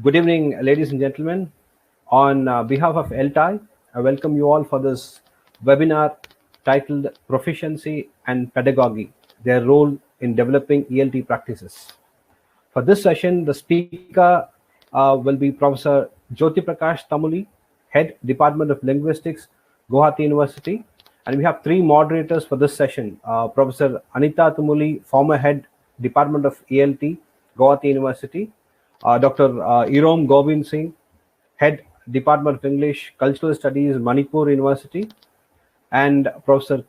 Good evening, ladies and gentlemen. On behalf of ELTAI, I welcome you all for this webinar titled Proficiency and Pedagogy, Their Role in Developing ELT Practices. For this session, the speaker will be Professor Jyotiprakash Tamuli, Head Department of Linguistics, Guwahati University. And we have three moderators for this session. Professor Anita Tamuli, former Head Department of ELT, Guwahati University. Dr. Irom Singh, Head Department of English, Cultural Studies, Manipur University. And Professor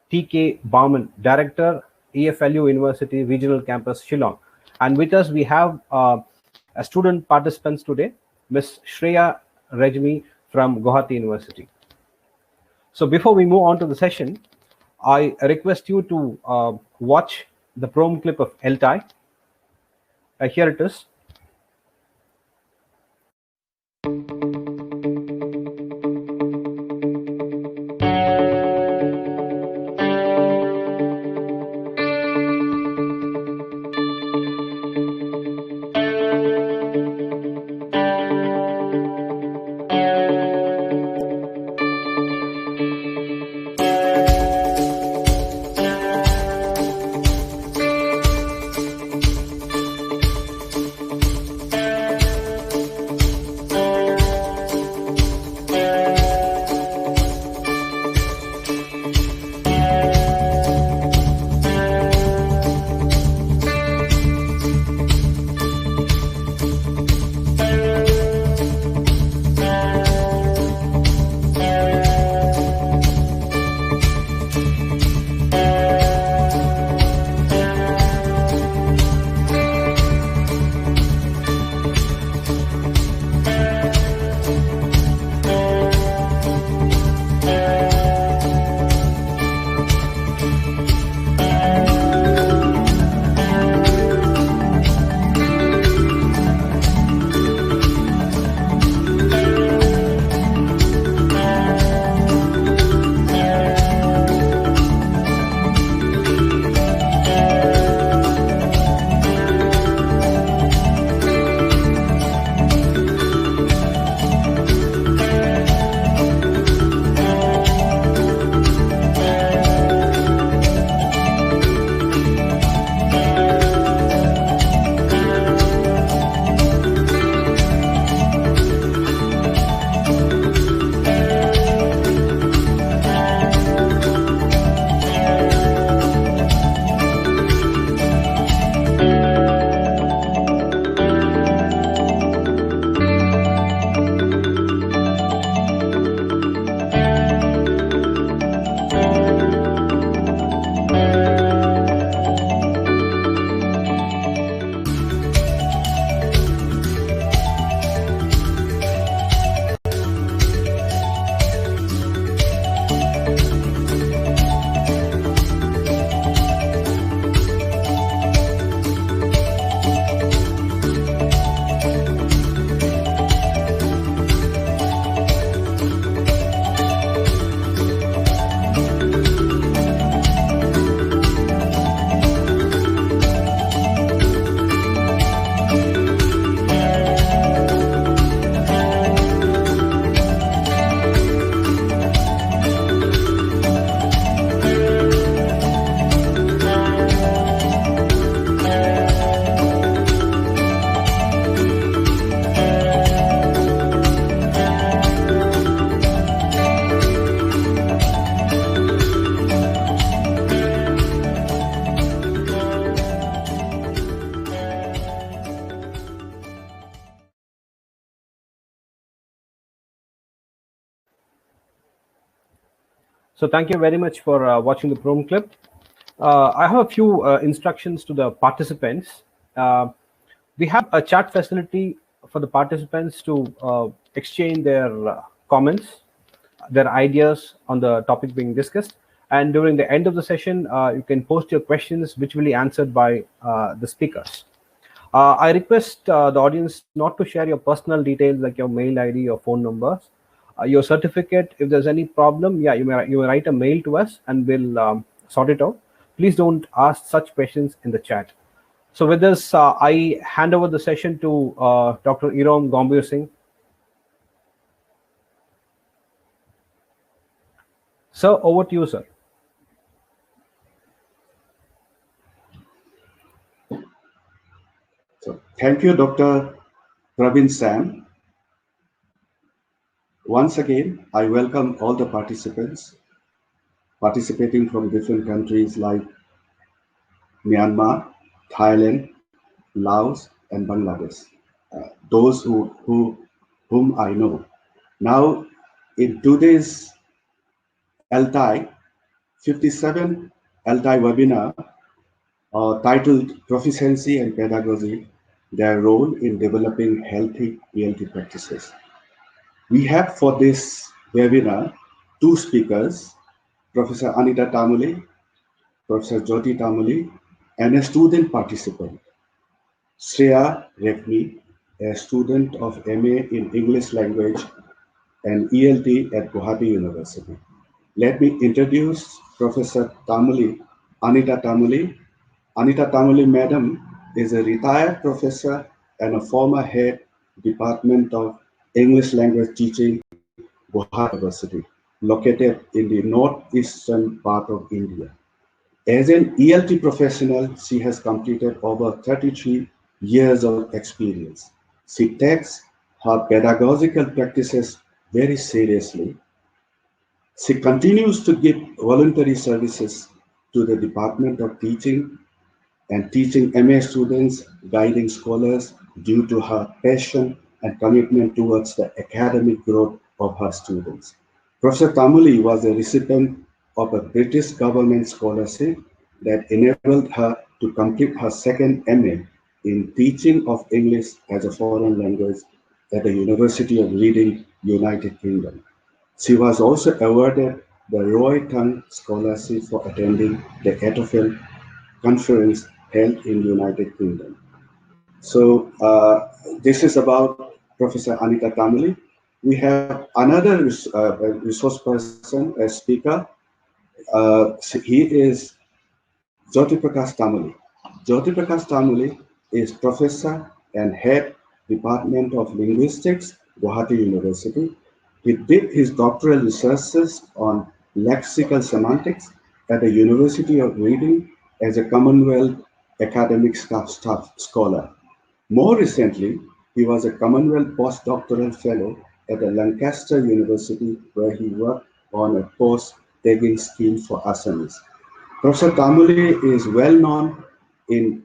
T.K. Bamon, Director, EFLU University, Regional Campus, Shillong. And with us, we have a student participants today, Ms. Shriya Regmi from Guwahati University. So before we move on to the session, I request you to watch the Prom Clip of ELTAI. Here it is. So thank you very much for watching the Prom Clip. I have a few instructions to the participants. We have a chat facility for the participants to exchange their comments, their ideas on the topic being discussed. And during the end of the session, you can post your questions, which will be answered by the speakers. I request the audience not to share your personal details like your mail ID or phone numbers. Your certificate, if there's any problem, you may write a mail to us and we'll sort it out. Please don't ask such questions in the chat. So with this, I hand over the session to Dr. Irom Gambhir Singh. Sir, over to you, sir. So, thank you, Dr. Pravin Sam. Once again, I welcome all the participants participating from different countries like Myanmar, Thailand, Laos, and Bangladesh. Those whom I know. Now, in today's ELTAI 57 ELTAI webinar titled Proficiency and Pedagogy, their role in developing healthy ELT practices. We have for this webinar two speakers, Professor Anita Tamuli, Professor Jyoti Tamuli, and a student participant, Shriya Regmi, a student of MA in English Language and ELT at Guwahati University. Let me introduce Professor Tamuli, Anita Tamuli. Anita Tamuli, Madam, is a retired professor and a former head Department of English Language Teaching, Guwahati University, located in the northeastern part of India. As an ELT professional, she has completed over 33 years of experience. She takes her pedagogical practices very seriously. She continues to give voluntary services to the Department of Teaching and teaching MA students, guiding scholars due to her passion and commitment towards the academic growth of her students. Professor Tamuli was a recipient of a British government scholarship that enabled her to complete her second MA in teaching of English as a foreign language at the University of Reading, United Kingdom. She was also awarded the Roy Tung Scholarship for attending the ETOFL conference held in the United Kingdom. So this is about Professor Anita Tamuli. We have another resource person, a speaker. He is Jyotiprakash Tamuli. Jyotiprakash Tamuli is professor and head Department of Linguistics, Guwahati University. He did his doctoral researches on lexical semantics at the University of Reading as a Commonwealth academic staff scholar. More recently, he was a Commonwealth postdoctoral fellow at the Lancaster University, where he worked on a post-tagging scheme for Assamese. Professor Tamuli is well known in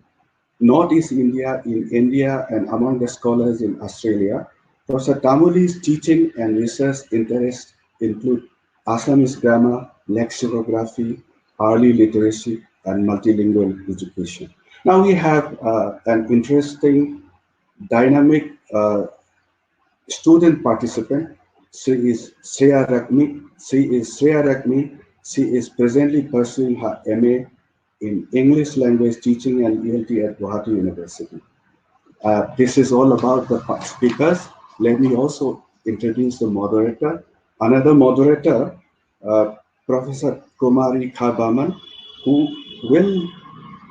Northeast India, in India, and among the scholars in Australia. Professor Tamuli's teaching and research interests include Assamese grammar, lexicography, early literacy, and multilingual education. Now we have an interesting, dynamic student participant. She is Shriya Regmi. She is presently pursuing her MA in English language teaching and ELT at Guwahati University. This is all about the speakers. Let me also introduce the moderator. Another moderator, Professor Kumari Bamon, who will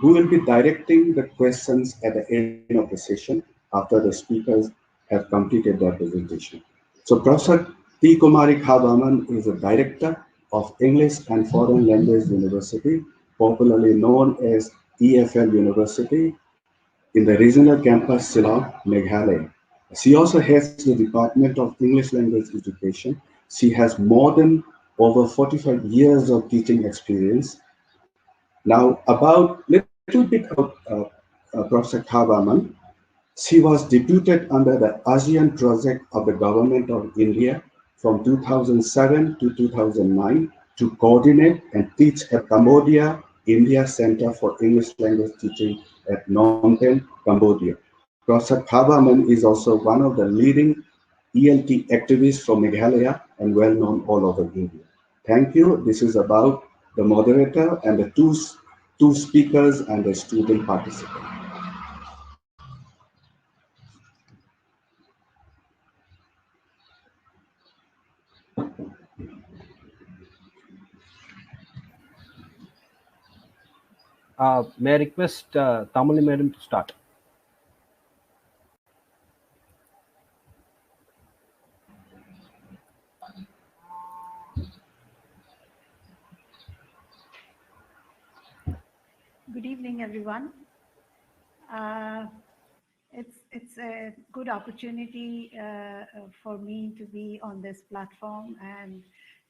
who will be directing the questions at the end of the session after the speakers have completed their presentation. So Professor T. Kumari Bamon is a director of English and Foreign Language University, popularly known as EFL University, in the regional campus Shillong, Meghalaya. She also heads the Department of English Language Education. She has more than over 45 years of teaching experience. Now, about little bit about Professor Khabaman. She was deputed under the ASEAN project of the Government of India from 2007 to 2009 to coordinate and teach at Cambodia India Center for English Language Teaching at Phnom Penh, Cambodia. Professor Khabaman is also one of the leading ELT activists from Meghalaya and well known all over India. Thank you. This is about the moderator and the two speakers and the student participant. May I request Tamuli Madam to start? Good evening, everyone. It's a good opportunity for me to be on this platform and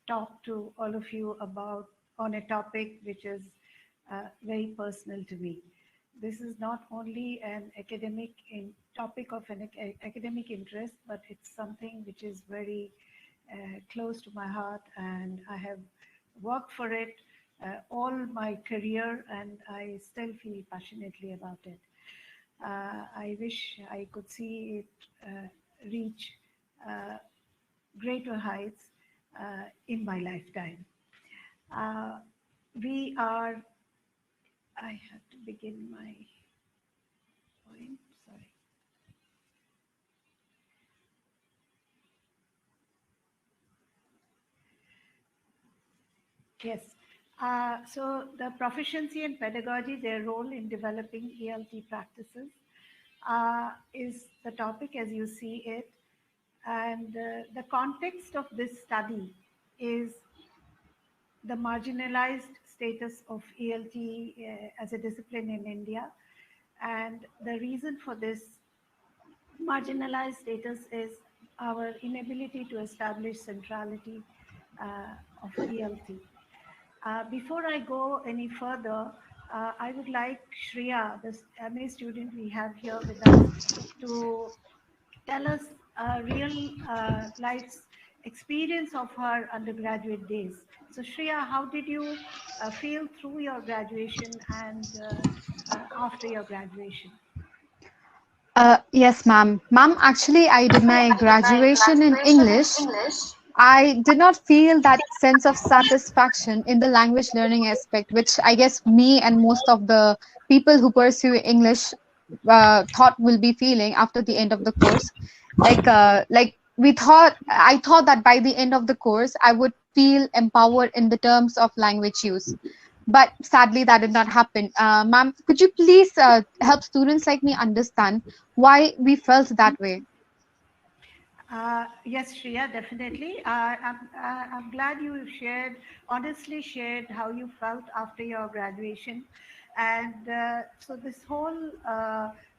talk to all of you about on a topic which is very personal to me. This is not only an academic topic of an academic interest, but it's something which is very close to my heart, and I have worked for it all my career, and I still feel passionately about it. I wish I could see it reach greater heights in my lifetime. I have to begin my point, sorry. Yes. So the proficiency and pedagogy, their role in developing ELT practices is the topic as you see it. And the context of this study is the marginalized status of ELT as a discipline in India. And the reason for this marginalized status is our inability to establish centrality of ELT. Before I go any further, I would like Shriya, the MA student we have here with us, to tell us a real life's experience of her undergraduate days. So Shriya, how did you feel through your graduation and after your graduation? Yes, ma'am. Ma'am, actually, I did my graduation in English. I did not feel that sense of satisfaction in the language learning aspect, which I guess me and most of the people who pursue English thought will be feeling after the end of the course. Like I thought that by the end of the course, I would feel empowered in the terms of language use. But sadly, that did not happen. Ma'am, could you please help students like me understand why we felt that way? Yes, Shriya, definitely. I'm glad you honestly shared how you felt after your graduation. And so this whole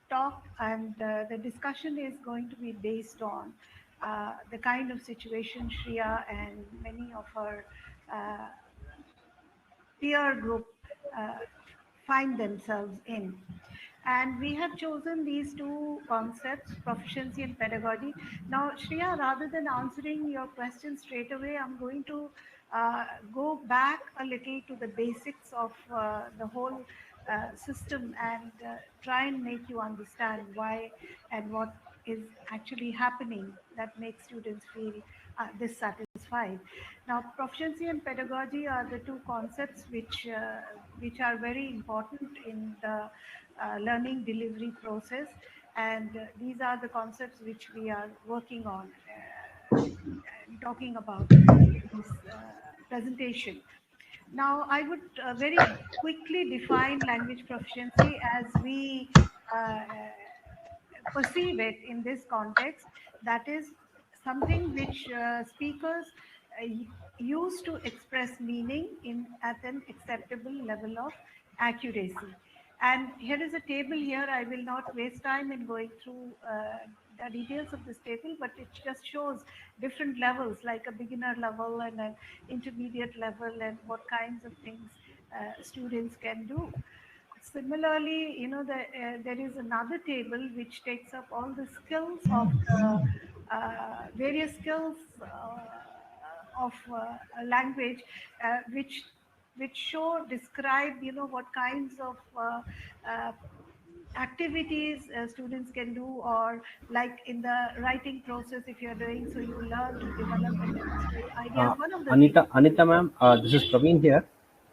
talk and the discussion is going to be based on the kind of situation Shriya and many of her peer group uh, find themselves in. And we have chosen these two concepts, proficiency and pedagogy. Now, Shriya, rather than answering your question straight away, I'm going to go back a little to the basics of the whole system and try and make you understand why and what is actually happening that makes students feel dissatisfied. Now, proficiency and pedagogy are the two concepts which are very important in the learning delivery process, and these are the concepts which we are working on and talking about in this presentation. Now, I would very quickly define language proficiency as we perceive it in this context. That is something which speakers use to express meaning at an acceptable level of accuracy. And here is a table here. I will not waste time in going through the details of this table, but it just shows different levels, like a beginner level and an intermediate level, and what kinds of things students can do. Similarly, there is another table which takes up all the skills of the various skills of a language, which describe what kinds of activities students can do, or like in the writing process, if you're doing so, you learn to develop and demonstrate ideas. One of the Anita ma'am, this is Praveen here.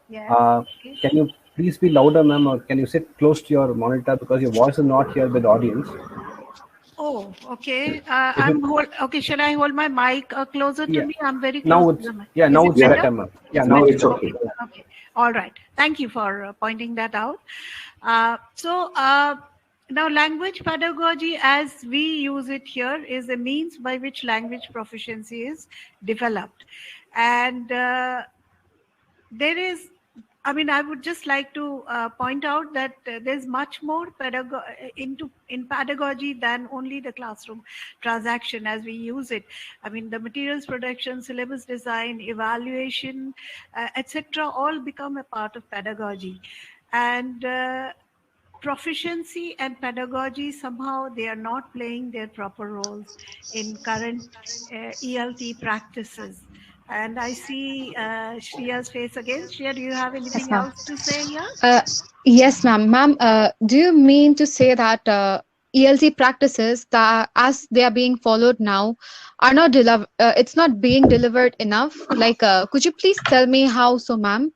Yes. Okay. Can you please be louder, ma'am, or can you sit close to your monitor because your voice is not here with the audience? Oh, okay. Okay. Shall I hold my mic closer to me? I'm very close now to the mic. now it's better? better, ma'am. Yeah, now it's okay. Okay. All right. Thank you for pointing that out. Now language pedagogy as we use it here is a means by which language proficiency is developed. And there is, I mean, I would just like to point out that there's much more in pedagogy than only the classroom transaction as we use it. I mean, the materials production, syllabus design, evaluation, etc., all become a part of pedagogy. And proficiency and pedagogy, somehow they are not playing their proper roles in current ELT practices. And I see Shriya's face again. Shriya, do you have Yes, anything ma'am. else to say here? Uh, yes, ma'am. Ma'am, do you mean to say that ELT practices that as they are being followed now are not it's not being delivered enough? Like, could you please tell me how so, ma'am?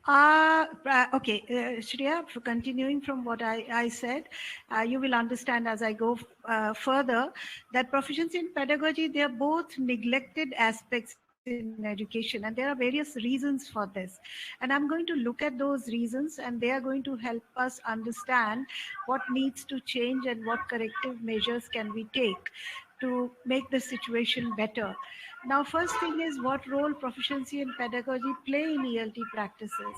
Okay, Shriya, for continuing from what I said, you will understand as I go further that proficiency in pedagogy, they are both neglected aspects in education, and there are various reasons for this. And I'm going to look at those reasons, and they are going to help us understand what needs to change and what corrective measures can we take to make the situation better. Now, first thing is what role proficiency and pedagogy play in ELT practices,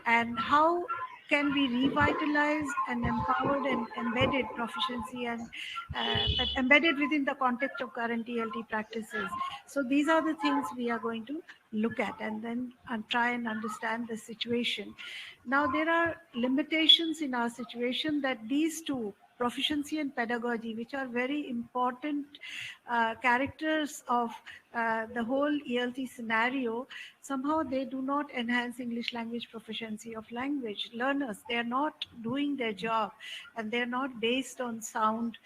and how can we revitalize and empowered and embedded proficiency and but embedded within the context of current ELT practices. So these are the things we are going to look at and then try and understand the situation. Now, there are limitations in our situation that these two, proficiency and pedagogy, which are very important characters of the whole ELT scenario, somehow they do not enhance English language proficiency of language learners. They are not doing their job, and they're not based on sound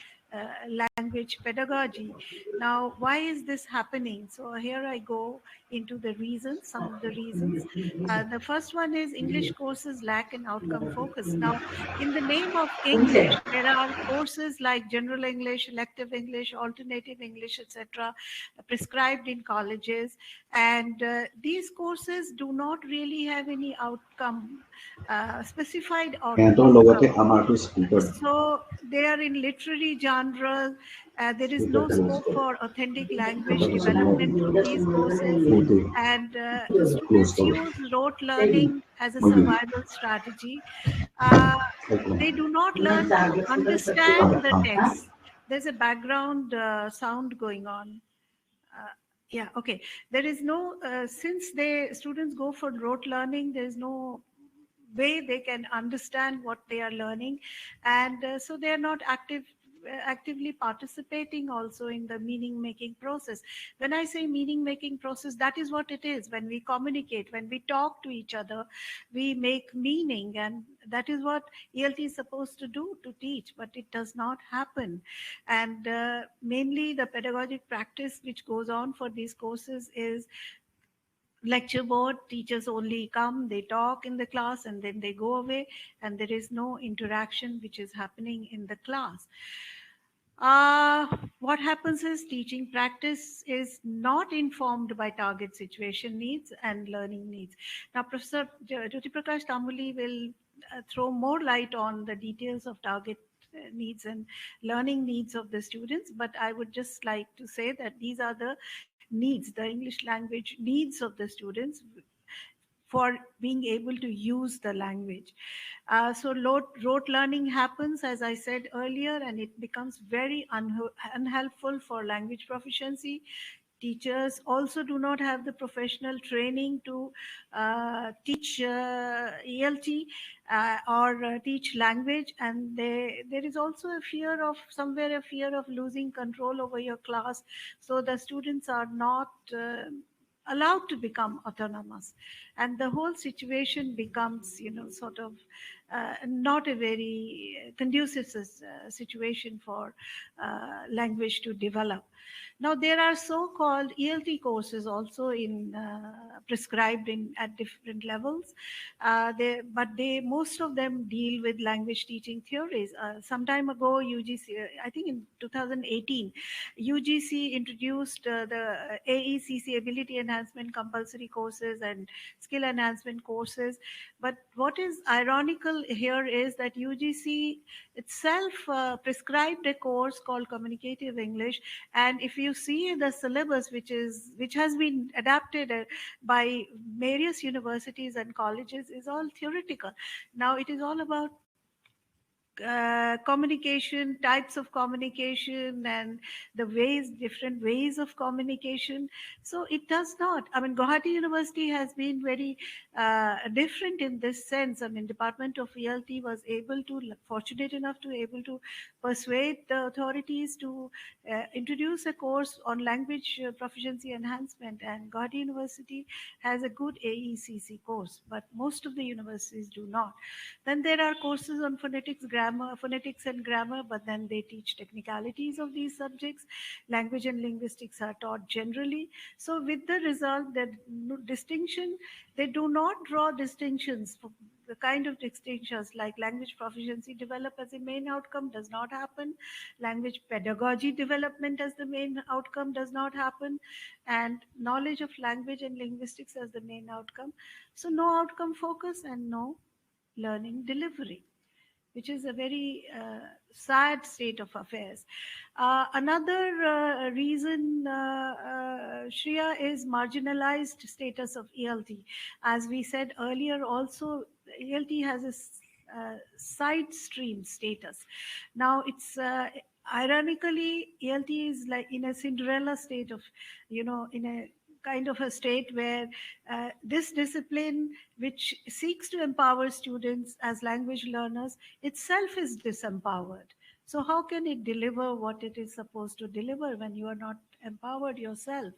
language pedagogy. Now, why is this happening? So here I go into the reasons, some of the reasons. The first one is English courses lack an outcome focus. Now, in the name of English, there are courses like general English, elective English, alternative English, etc., prescribed in colleges, and these courses do not really have any outcome, specified সিহঁতৰ লগতে outcome. আমাৰটো speaker So they are in literary genres. There is no scope for authentic language development through these courses. And students use rote learning as a survival strategy. Uh, they do not learn to understand the text. There's a background sound going on. Yeah, okay. There is no, since students go for rote learning, there is no way they can understand what they are learning, and so they are not actively participating also in the meaning making process. When I say meaning making process, that is what it is. When we communicate, when we talk to each other, we make meaning, and that is what ELT is supposed to do, to teach, but it does not happen. And mainly the pedagogic practice which goes on for these courses is lecture board. Teachers only come, they talk in the class, and then they go away, and there is no interaction which is happening in the class. What happens is teaching practice is not informed by target situation needs and learning needs. Now, Professor Jyotiprakash Tamuli will throw more light on the details of target needs and learning needs of the students, but I would just like to say that these are the needs, the English language needs of the students for being able to use the language. So rote learning happens, as I said earlier, and it becomes very unhelpful for language proficiency. Teachers also do not have the professional training to teach ELT or teach language, and there is also a fear of losing control over your class, so the students are not allowed to become autonomous, and the whole situation becomes sort of not a very conducive situation for language to develop. Now, there are so-called ELT courses also prescribed at different levels, but most of them deal with language teaching theories. Some time ago, UGC, I think in 2018, UGC introduced the AECC Ability Enhancement Compulsory Courses and Skill Enhancement Courses. But what is ironical here is that UGC itself prescribed a course called Communicative English, and if you see the syllabus, which has been adapted by various universities and colleges, is all theoretical. Now it is all about communication, types of communication, and different ways of communication. So it does not, I mean, Guwahati University has been very different in this sense. I mean, Department of ELT was fortunate enough to able to persuade the authorities to introduce a course on language proficiency enhancement, and Guwahati University has a good AECC course, but most of the universities do not. Then there are courses on phonetics and grammar, but then they teach technicalities of these subjects. Language and linguistics are taught generally. So with the result that they do not draw distinctions. The kind of distinctions like language proficiency develop as a main outcome does not happen. Language pedagogy development as the main outcome does not happen. And knowledge of language and linguistics as the main outcome. So no outcome focus and no learning delivery, which is a very sad state of affairs. Another reason, Shriya, is marginalized status of ELT. As we said earlier, also ELT has a side stream status. Now it's ironically, ELT is like in a Cinderella state of, in a kind of a state where this discipline, which seeks to empower students as language learners, itself is disempowered. So how can it deliver what it is supposed to deliver when you are not empowered yourself?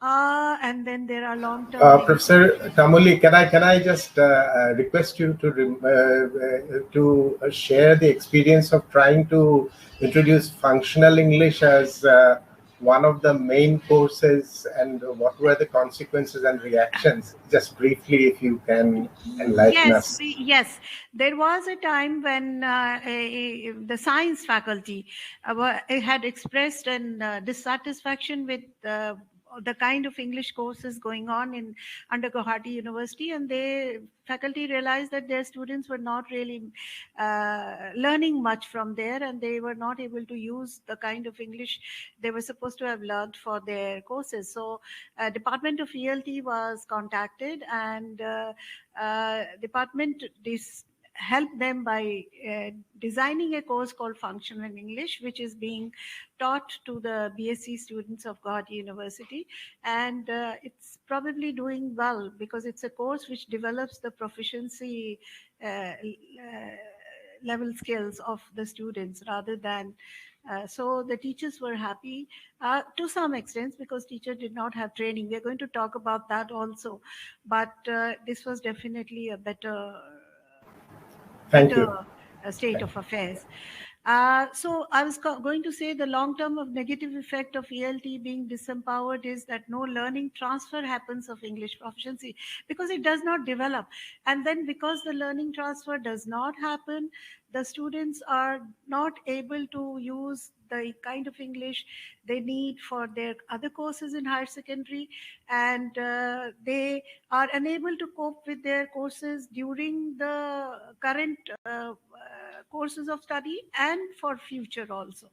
And then there are long-term... Professor Tamuli, can I just request you to share the experience of trying to introduce functional English as one of the main courses, and what were the consequences and reactions? Just briefly, if you can enlighten us. Yes, there was a time when the science faculty had expressed dissatisfaction with the kind of English courses going on under Guwahati University, and faculty realized that their students were not really learning much from there, and they were not able to use the kind of English they were supposed to have learned for their courses. So Department of ELT was contacted, and department helped them by designing a course called Functional English, which is being taught to the BSc students of Guwahati University. And it's probably doing well because it's a course which develops the proficiency level skills of the students rather than so the teachers were happy to some extent because teachers did not have training. We're going to talk about that also, but this was definitely a better state of affairs. So I was going to say the long-term of negative effect of ELT being disempowered is that no learning transfer happens of English proficiency because it does not develop. And then because the learning transfer does not happen, the students are not able to use the kind of English they need for their other courses in higher secondary, and they are unable to cope with their courses during the current courses of study and for future also.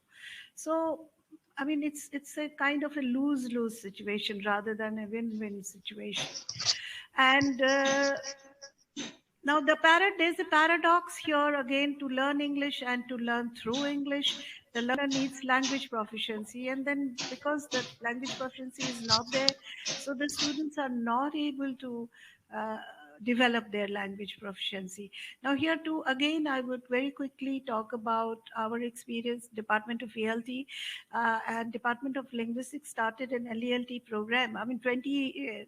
So I mean, it's a kind of a lose-lose situation rather than a win-win situation. And now there's a paradox here again. To learn English and to learn through English, the learner needs language proficiency, and then because the language proficiency is not there, so the students are not able to develop their language proficiency. Now here too, again, I would very quickly talk about our experience. Department of ELT and Department of Linguistics started an LELT program. I mean,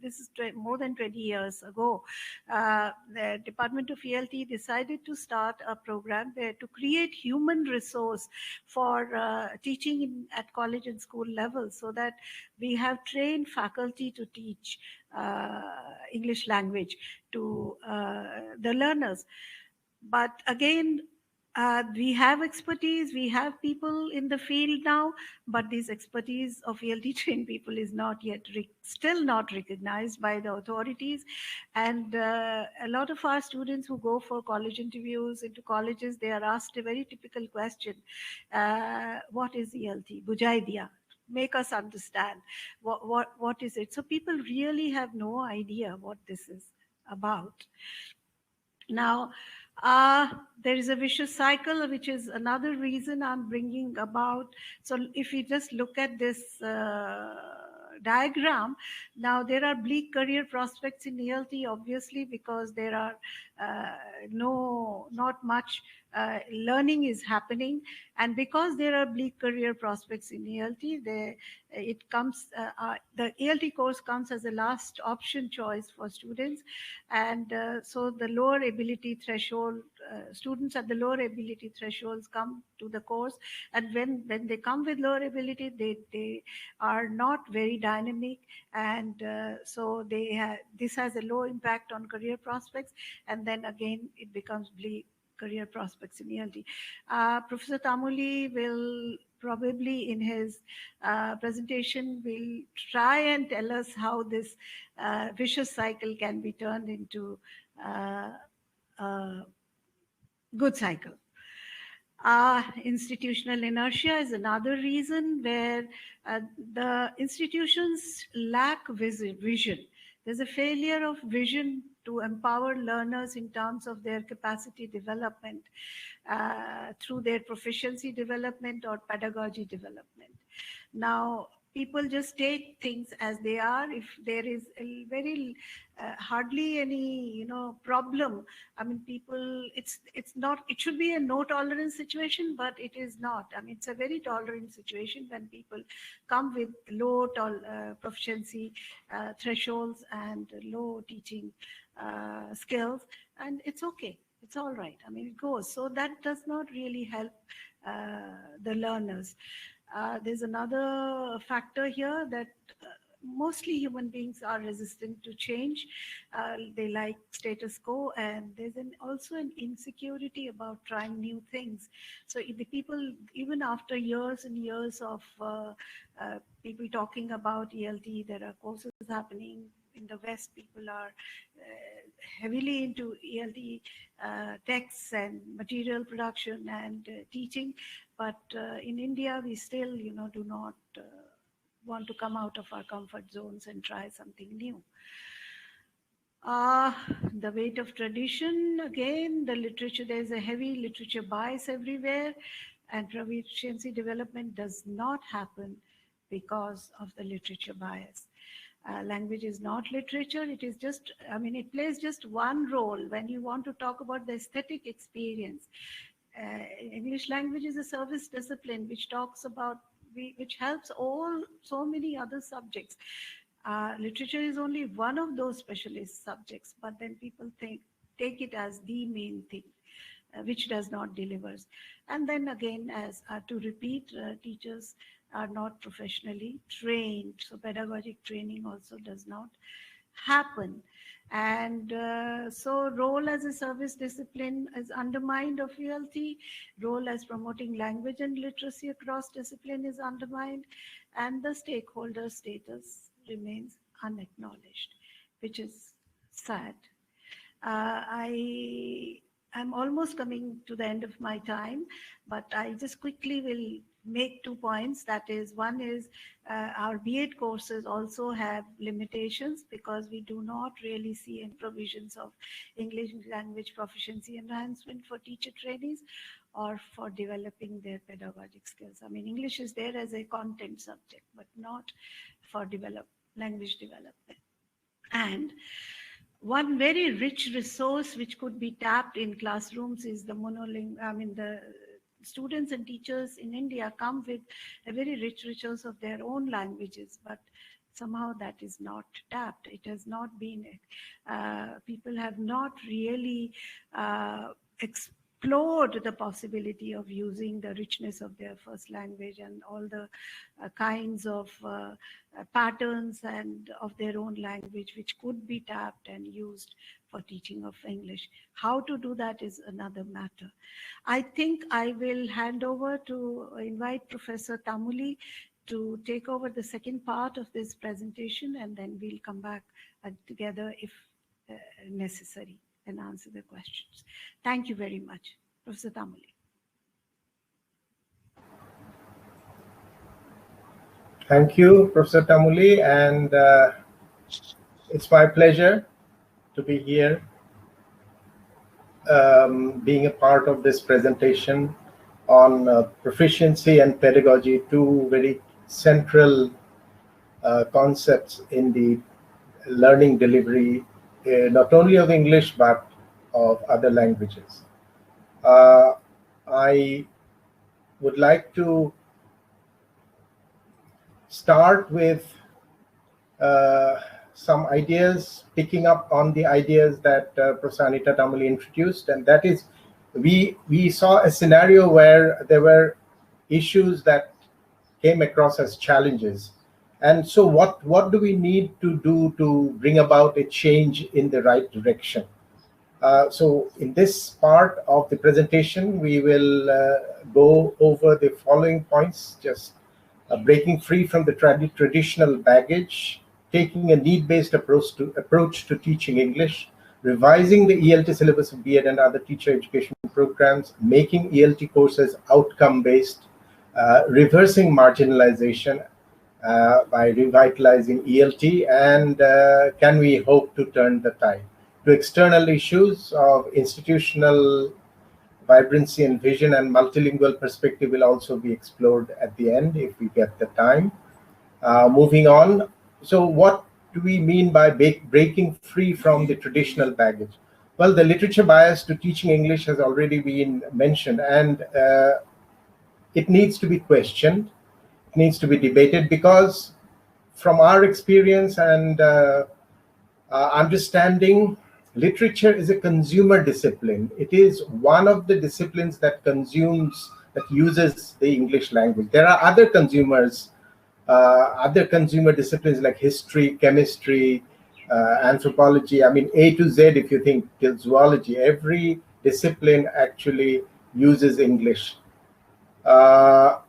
this is more than 20 years ago. The Department of ELT decided to start a program there to create human resource for teaching at college and school level, so that we have trained faculty to teach English language to the learners. But again, we have expertise, we have people in the field now, but this expertise of ELT trained people is not yet, still not recognized by the authorities. And a lot of our students who go for college interviews into colleges, they are asked a very typical question, what is ELT? Bujhai diya. Make us understand what is it. So people really have no idea what this is about. Now, there is a vicious cycle, which is another reason I'm bringing about. So if you just look at this diagram, now there are bleak career prospects in ELT, obviously, because there are not much learning is happening, and because there are bleak career prospects in ELT, the ELT course comes as a last option choice for students, and so the lower ability threshold, students at the lower ability thresholds come to the course, and when they come with lower ability, they are not very dynamic, and so this has a low impact on career prospects, and then again it becomes bleak career prospects in ELT. Professor Tamuli will probably in his presentation will try and tell us how this vicious cycle can be turned into a good cycle. Institutional inertia is another reason where the institutions lack vision. There's a failure of vision to empower learners in terms of their capacity development through their proficiency development or pedagogy development. Now, people just take things as they are. If there is a very hardly any problem, I mean, people, it's not, it should be a no tolerance situation, but it is not. I mean, it's a very tolerant situation when people come with low proficiency thresholds and low teaching skills, and it's okay, it's all right. I mean, it goes. So that does not really help the learners. There's another factor here that mostly human beings are resistant to change. They like status quo, and there's also an insecurity about trying new things. So if the people, even after years and years of people talking about ELT, there are courses happening in the West. People are heavily into ELT texts and material production and teaching, but in India we still do not want to come out of our comfort zones and try something new. The weight of tradition, again, the literature, there's a heavy literature bias everywhere, and proficiency development does not happen because of the literature bias. Language is not literature. It is just, I mean, it plays just one role when you want to talk about the aesthetic experience. English language is a service discipline which talks about, which helps so many other subjects. Literature is only one of those specialist subjects, but then people take it as the main thing, which does not deliver. And then again, as to repeat, teachers are not professionally trained, so pedagogic training also does not happen. And so role as a service discipline is undermined of ELT, role as promoting language and literacy across discipline is undermined, and the stakeholder status remains unacknowledged, which is sad. I'm almost coming to the end of my time, but I just quickly will make 2 points. That is, one is our B.Ed courses also have limitations because we do not really see any provisions of English language proficiency enhancement for teacher trainees or for developing their pedagogic skills. I mean, English is there as a content subject, but not for language development. And one very rich resource which could be tapped in classrooms is the the students and teachers in India come with a very rich resource of their own languages, but somehow that is not tapped. It has not been, people have not really explored the possibility of using the richness of their first language and all the kinds of patterns and of their own language which could be tapped and used for teaching of English. How to do that is another matter. I think I will hand over to invite Professor Tamuli to take over the second part of this presentation, and then we'll come back together if necessary and answer the questions. Thank you very much. Professor Tamuli. Thank you, Professor Tamuli, and it's my pleasure to be here, being a part of this presentation on proficiency and pedagogy, two very central concepts in the learning delivery, not only of English, but of other languages. I would like to start with some ideas, picking up on the ideas that Professor Anita Tamuli introduced, and that is, we saw a scenario where there were issues that came across as challenges. And so what do we need to do to bring about a change in the right direction? So in this part of the presentation, we will go over the following points: just breaking free from the traditional baggage, taking a need-based approach to teaching English, revising the ELT syllabus of BEd and other teacher education programs, making ELT courses outcome-based, reversing marginalization by revitalizing ELT, and can we hope to turn the tide? To external issues of institutional vibrancy and vision and multilingual perspective will also be explored at the end if we get the time. Moving on, so what do we mean by breaking free from the traditional baggage? Well, the literature bias to teaching English has already been mentioned, and it needs to be questioned, it needs to be debated, because from our experience and understanding, literature is a consumer discipline. It is one of the disciplines that uses the English language. There are other consumer disciplines like history, chemistry, anthropology. I mean, A to Z, if you think till zoology, every discipline actually uses English. But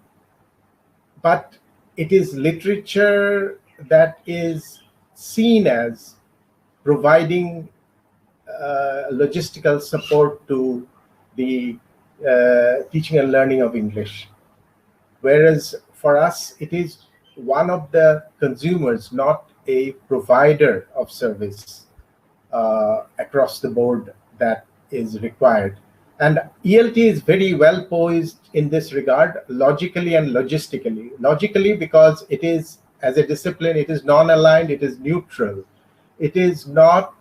it is literature that is seen as providing logistical support to the teaching and learning of English. Whereas for us, it is one of the consumers, not a provider of service across the board that is required. And ELT is very well poised in this regard, logically and logistically. Logically, because it is, as a discipline, it is non-aligned, it is neutral. It is not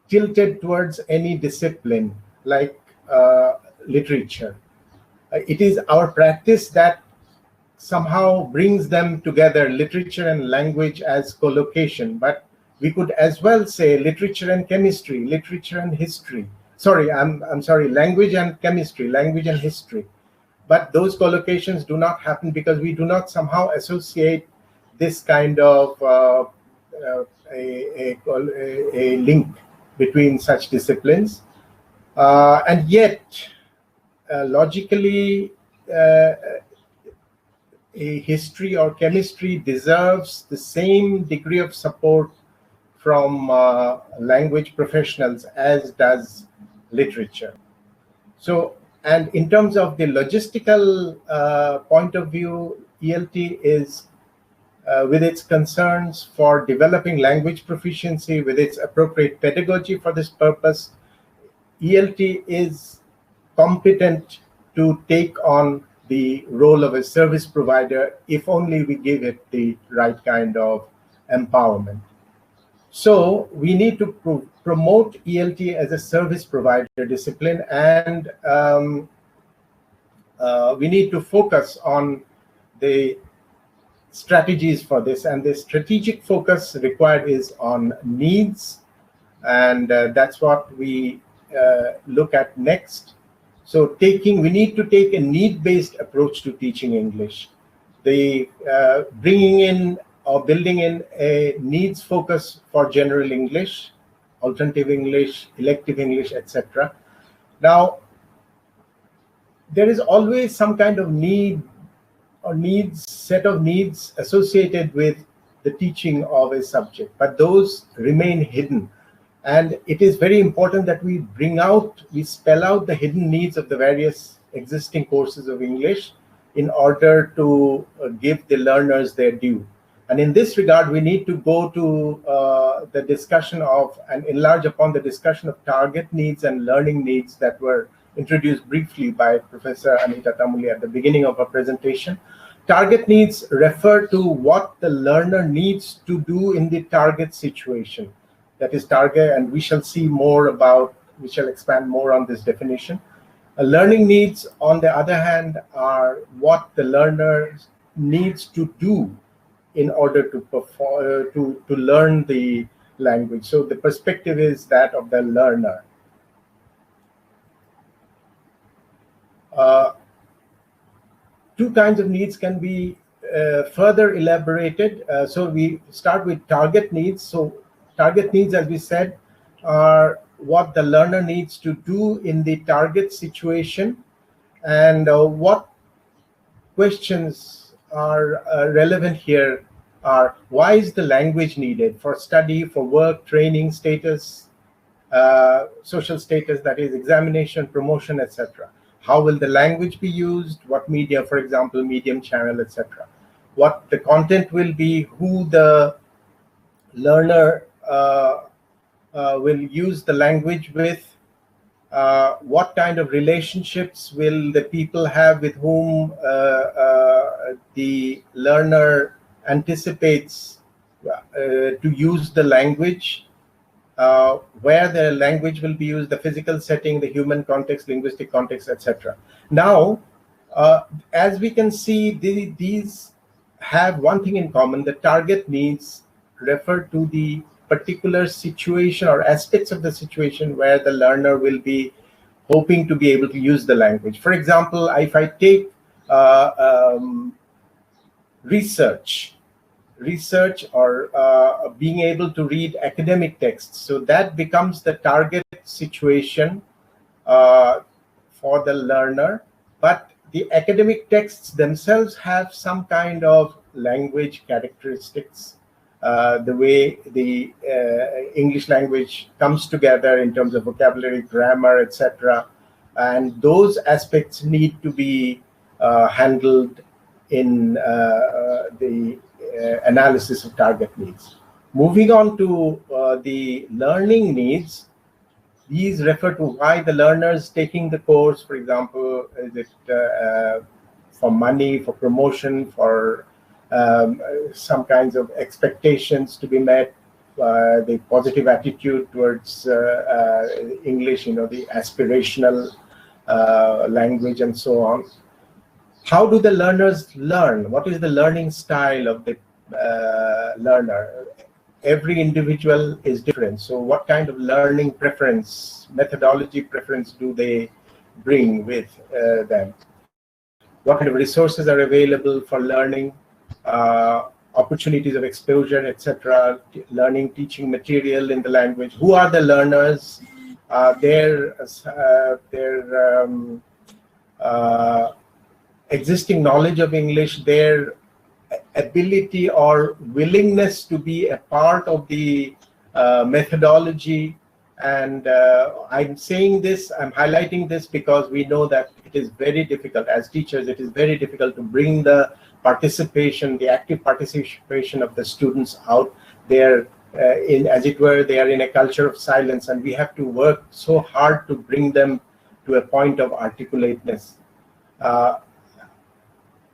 tilted towards any discipline like literature. It is our practice that somehow brings them together, literature and language as collocation. But we could as well say literature and chemistry, literature and history. Sorry, I'm sorry, language and chemistry, language and history. But those collocations do not happen because we do not somehow associate this kind of a link between such disciplines. And yet, logically, a history or chemistry deserves the same degree of support from language professionals as does literature. So, and in terms of the logistical point of view, ELT is, with its concerns for developing language proficiency, with its appropriate pedagogy for this purpose, ELT is competent to take on the role of a service provider if only we give it the right kind of empowerment. So we need to promote ELT as a service provider discipline, and we need to focus on the strategies for this. And the strategic focus required is on needs, and that's what we look at next. So we need to take a need-based approach to teaching English. The bringing in or building in a needs focus for general English, alternative English, elective English, etc. Now, there is always some kind of need or set of needs associated with the teaching of a subject, but those remain hidden. And it is very important that we spell out the hidden needs of the various existing courses of English in order to give the learners their due. And in this regard, we need to go to the discussion of and enlarge upon the discussion of target needs and learning needs that were introduced briefly by Professor Anita Tamuli at the beginning of her presentation. Target needs refer to what the learner needs to do in the target situation. That is target, and we shall expand more on this definition. Learning needs, on the other hand, are what the learner needs to do in order to perform, to learn the language. So the perspective is that of the learner. Two kinds of needs can be further elaborated. So we start with target needs. So target needs, as we said, are what the learner needs to do in the target situation, and what questions are relevant here are: why is the language needed for study, for work, training, status, social status, that is examination, promotion, etc. How will the language be used? What media, for example, medium, channel, etc. What the content will be, who the learner will use the language with, what kind of relationships will the people have with whom the learner anticipates to use the language, where the language will be used, the physical setting, the human context, linguistic context, etc. Now, as we can see, these have one thing in common: the target needs refer to the particular situation or aspects of the situation where the learner will be hoping to be able to use the language. For example, if I take research or being able to read academic texts, so that becomes the target situation for the learner. But the academic texts themselves have some kind of language characteristics, the way the English language comes together in terms of vocabulary, grammar, etc. And those aspects need to be handled in the analysis of target needs. Moving on to the learning needs, these refer to why the learner is taking the course. For example, is it for money, for promotion, for some kinds of expectations to be met, the positive attitude towards English, the aspirational language, and so on. How do the learners learn? What is the learning style of the learner? Every individual is different. So what kind of learning preference, methodology preference do they bring with them? What kind of resources are available for learning, opportunities of exposure, etc., learning, teaching material in the language? Who are the learners? Their existing knowledge of English, their ability or willingness to be a part of the methodology. And I'm saying this, I'm highlighting this because we know that it is very difficult as teachers. It is very difficult to bring the participation, the active participation of the students out. They're as it were, they are in a culture of silence, and we have to work so hard to bring them to a point of articulateness.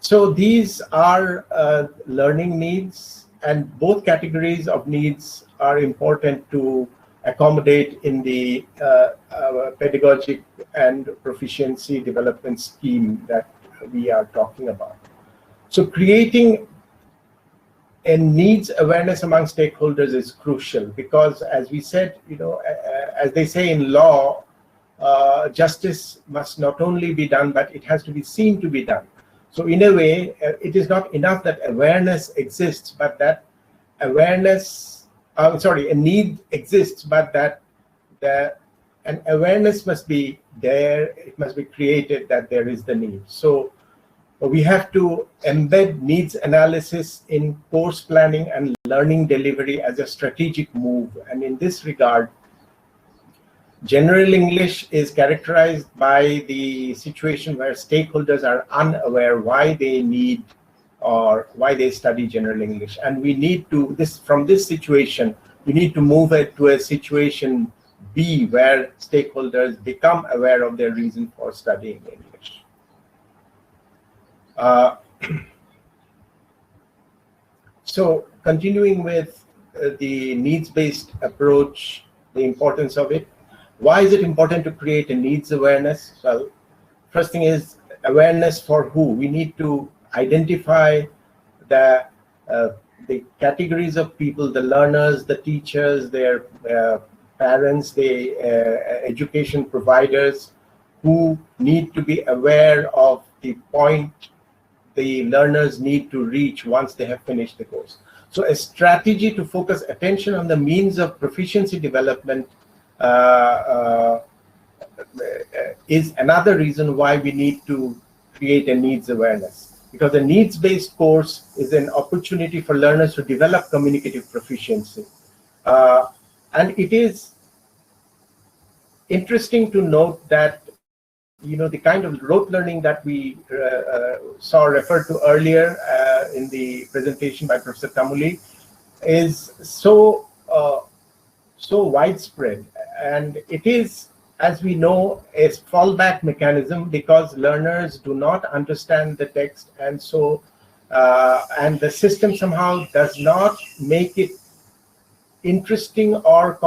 So these are learning needs, and both categories of needs are important to accommodate in the pedagogic and proficiency development scheme that we are talking about. So creating a needs awareness among stakeholders is crucial, because as we said, as they say in law, justice must not only be done, but it has to be seen to be done. So in a way, it is not enough that awareness exists, but that a need exists, but that an awareness must be there. It must be created that there is the need. So we have to embed needs analysis in course planning and learning delivery as a strategic move. And in this regard, general English is characterized by the situation where stakeholders are unaware why they need or why they study general English. And we need to, from this situation, we need to move it to a situation B, where stakeholders become aware of their reason for studying English. So continuing with the needs-based approach, the importance of it. Why is it important to create a needs awareness? Well, first thing is awareness for who. We need to identify the categories of people, the learners, the teachers, their parents, the education providers, who need to be aware of the point the learners need to reach once they have finished the course. So a strategy to focus attention on the means of proficiency development is another reason why we need to create a needs awareness, because a needs-based course is an opportunity for learners to develop communicative proficiency. And it is interesting to note that the kind of rote learning that we saw referred to earlier in the presentation by Professor Tamuli is so widespread, and it is, as we know, a fallback mechanism because learners do not understand the text, and so and the system somehow does not make it interesting or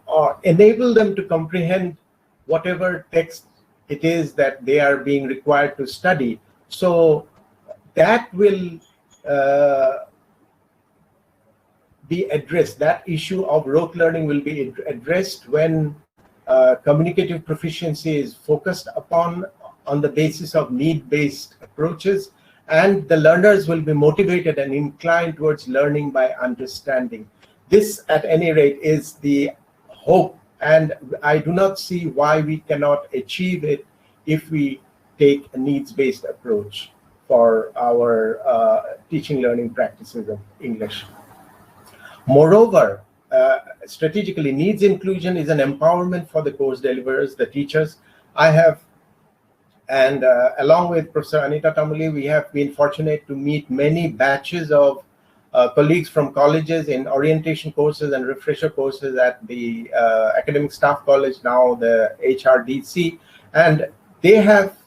or enable them to comprehend whatever text it is that they are being required to study. So that will be addressed. That issue of rote learning will be addressed when communicative proficiency is focused upon on the basis of need-based approaches, and the learners will be motivated and inclined towards learning by understanding. This, at any rate, is the hope, and I do not see why we cannot achieve it if we take a needs-based approach for our teaching learning practices of English. Moreover, strategically, needs inclusion is an empowerment for the course deliverers, the teachers. And along with Professor Anita Tamuli, we have been fortunate to meet many batches of colleagues from colleges in orientation courses and refresher courses at the Academic Staff College, now the HRDC, and they have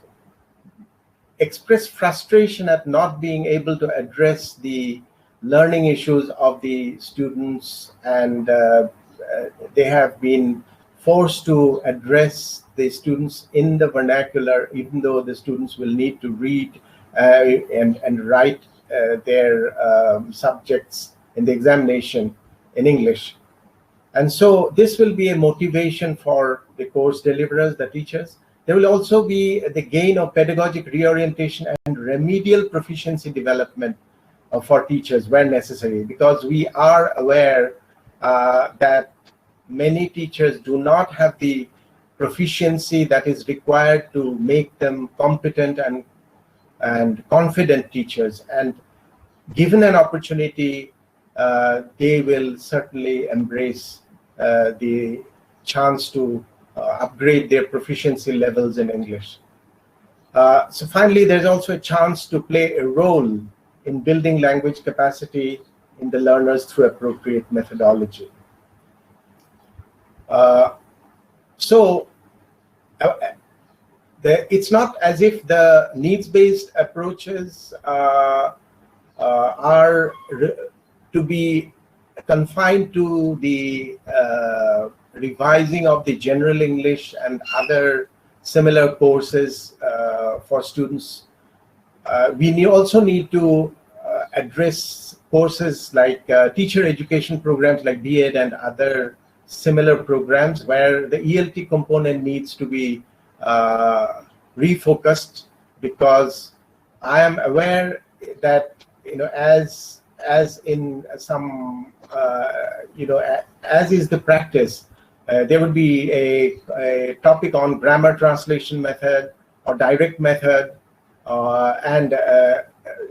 expressed frustration at not being able to address the learning issues of the students, and they have been forced to address the students in the vernacular, even though the students will need to read and write their subjects in the examination in English. And so this will be a motivation for the course deliverers, the teachers. There will also be the gain of pedagogic reorientation and remedial proficiency development for teachers where necessary, because we are aware that many teachers do not have the proficiency that is required to make them competent and confident teachers. And given an opportunity, they will certainly embrace the chance to upgrade their proficiency levels in English. So finally, there's also a chance to play a role in building language capacity in the learners through appropriate methodology. So it's not as if the needs-based approaches are to be confined to the revising of the general English and other similar courses for students. We also need to address courses like teacher education programs like B.Ed and other similar programs where the ELT component needs to be refocused, because I am aware that, you know, as in some as is the practice, there would be a topic on grammar translation method or direct method, and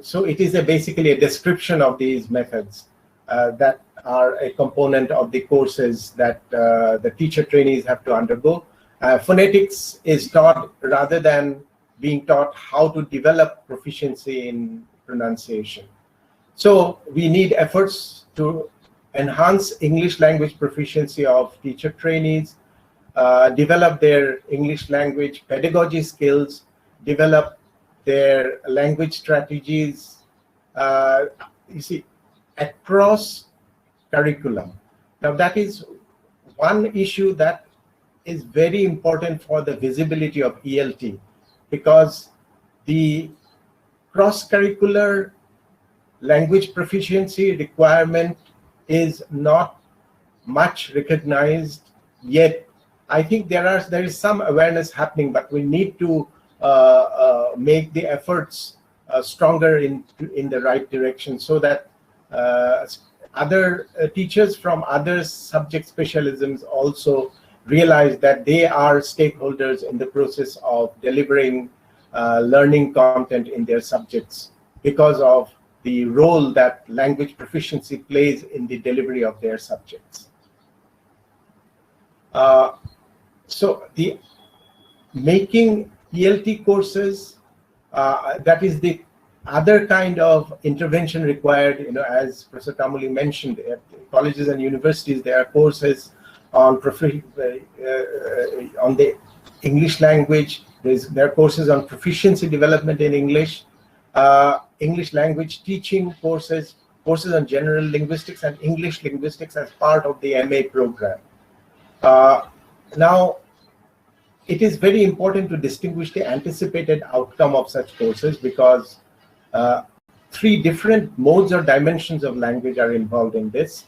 so it is basically a description of these methods that are a component of the courses that the teacher trainees have to undergo. Phonetics is taught rather than being taught how to develop proficiency in pronunciation. So we need efforts to enhance English language proficiency of teacher trainees, develop their English language pedagogy skills, develop their language strategies, you see, across curriculum. Now that is one issue that is very important for the visibility of ELT, because the cross-curricular language proficiency requirement is not much recognized yet. I think there is some awareness happening, but we need to make the efforts stronger in the right direction, so that other teachers from other subject specialisms also realize that they are stakeholders in the process of delivering learning content in their subjects, because of the role that language proficiency plays in the delivery of their subjects. So the making ELT courses, that is the other kind of intervention required. You know, as Professor Tamuli mentioned, at colleges and universities, there are courses on the English language. There are courses on proficiency development in English, English language teaching courses, courses on general linguistics and English linguistics as part of the MA program. Now, it is very important to distinguish the anticipated outcome of such courses, because three different modes or dimensions of language are involved in this.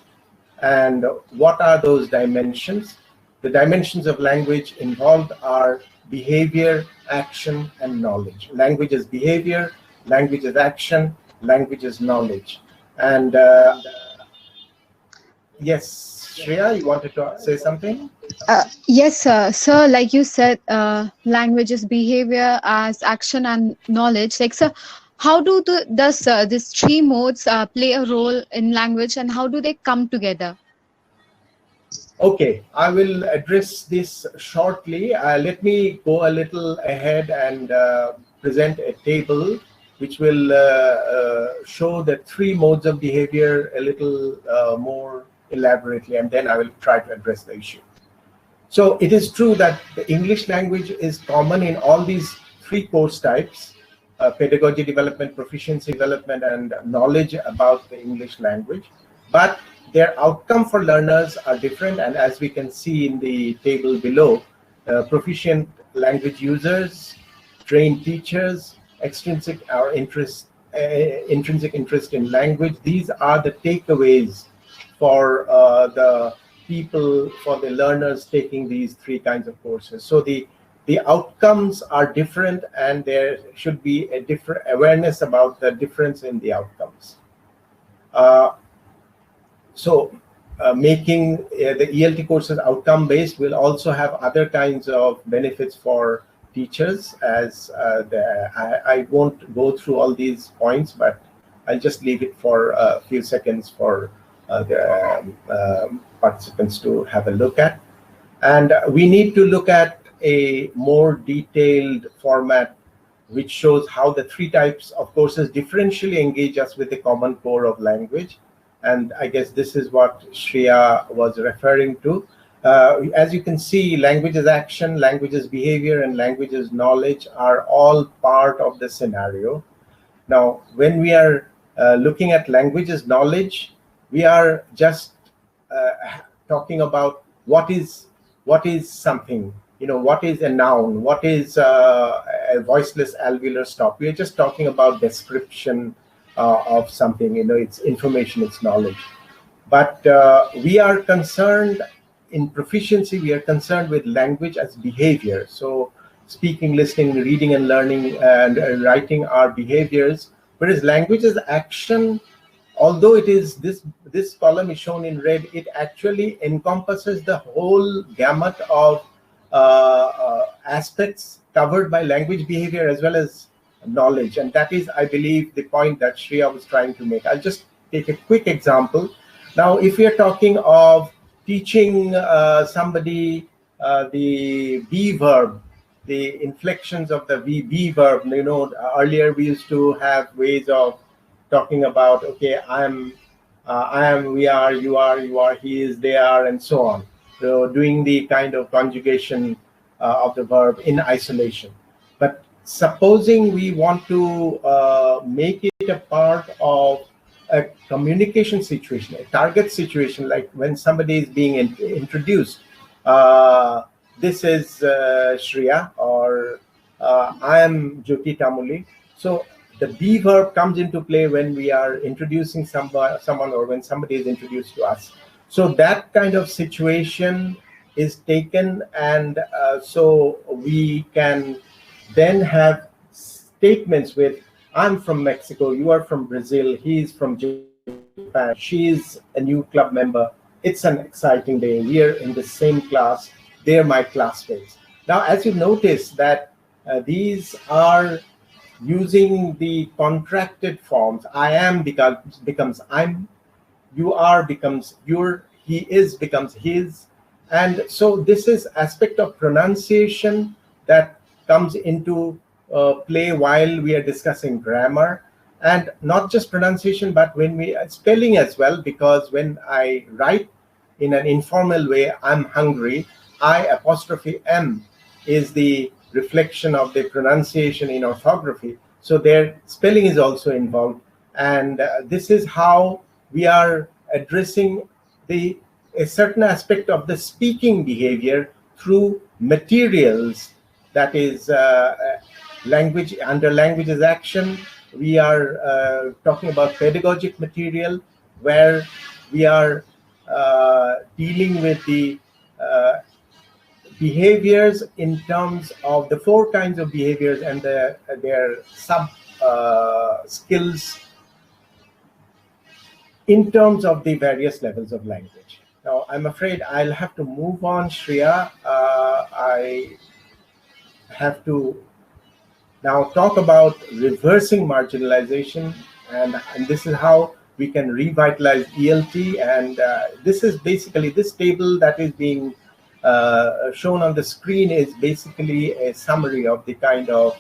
And what are those dimensions? The dimensions of language involved are behavior, action, and knowledge. Language is behavior, language is action, language is knowledge. And yes, Shriya, you wanted to say something? Yes, sir. Sir, like you said, language is behavior as action and knowledge. Like, sir, how does these three modes play a role in language, and how do they come together? Okay, I will address this shortly. Let me go a little ahead and present a table which will show the three modes of behavior a little more elaborately, and then I will try to address the issue. So it is true that the English language is common in all these three course types: pedagogy development, proficiency development, and knowledge about the English language. But their outcome for learners are different, and as we can see in the table below, proficient language users, trained teachers, intrinsic interest in language, these are the takeaways for the people, for the learners taking these three kinds of courses. So the outcomes are different, and there should be a different awareness about the difference in the outcomes. Making the ELT courses outcome-based will also have other kinds of benefits for teachers, as I won't go through all these points, but I'll just leave it for a few seconds for the participants to have a look at. And we need to look at a more detailed format which shows how the three types of courses differentially engage us with the common core of language. And I guess this is what Shriya was referring to. As you can see, languages action, languages behavior, and languages knowledge are all part of the scenario. Now, when we are looking at languages knowledge, we are just talking about what is something, what is a noun, what is a voiceless alveolar stop. We are just talking about description of something, it's information, it's knowledge. But we are concerned in proficiency, we are concerned with language as behavior. So speaking, listening, reading and learning and writing are behaviors, whereas language as action, although it is this column is shown in red, it actually encompasses the whole gamut of aspects covered by language behavior as well as knowledge. And that is, I believe, the point that Shriya was trying to make. I'll just take a quick example. Now, if we are talking of teaching somebody the be verb, the inflections of the be verb, earlier we used to have ways of talking about, okay, I am, we are, you are, he is, they are, and so on. So doing the kind of conjugation of the verb in isolation. But supposing we want to make it a part of a communication situation, a target situation, like when somebody is being introduced, this is Shriya, or I am Jyoti Tamuli. So the be verb comes into play when we are introducing someone, or when somebody is introduced to us. So that kind of situation is taken, and so we can then have statements with, I'm from Mexico, you are from Brazil, he's from Japan, she's a new club member, it's an exciting day, we're in the same class, they're my classmates. Now, as you notice that these are using the contracted forms. I am becomes I'm, you are becomes your, he is becomes his. And so this is aspect of pronunciation that comes into play while we are discussing grammar, and not just pronunciation, but when we spelling as well, because when I write in an informal way, I'm hungry, I apostrophe M is the reflection of the pronunciation in orthography. So their spelling is also involved, and this is how we are addressing a certain aspect of the speaking behavior through materials. That is language. Under language as action, we are talking about pedagogic material, where we are dealing with the behaviors in terms of the 4 kinds of behaviors and their sub skills in terms of the various levels of language. Now, I'm afraid I'll have to move on, Shriya. I have to now talk about reversing marginalization, and this is how we can revitalize ELT. And this is basically, this table that is being shown on the screen is basically a summary of the kind of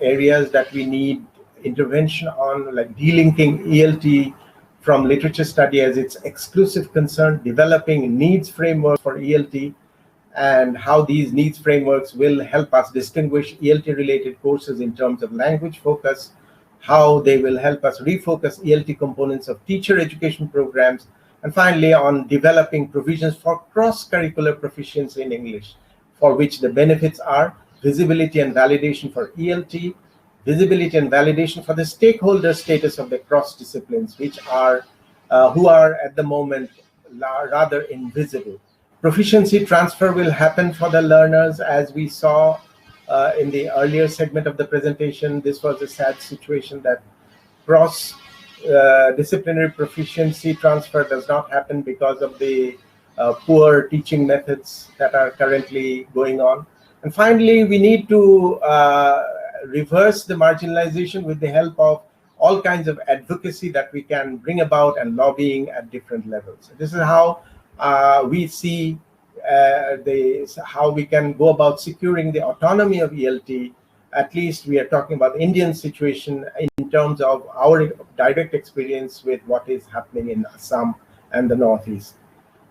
areas that we need intervention on, like delinking ELT from literature study as its exclusive concern, developing needs framework for ELT, and how these needs frameworks will help us distinguish ELT-related courses in terms of language focus, how they will help us refocus ELT components of teacher education programs, and finally on developing provisions for cross-curricular proficiency in English, for which the benefits are visibility and validation for ELT, visibility and validation for the stakeholder status of the cross disciplines, which are who are at the moment rather invisible. Proficiency transfer will happen for the learners, as we saw in the earlier segment of the presentation. This was a sad situation that cross disciplinary proficiency transfer does not happen because of the poor teaching methods that are currently going on. And finally, we need to reverse the marginalization with the help of all kinds of advocacy that we can bring about and lobbying at different levels. This is how we see how we can go about securing the autonomy of ELT. At least we are talking about the Indian situation in terms of our direct experience with what is happening in Assam and the Northeast.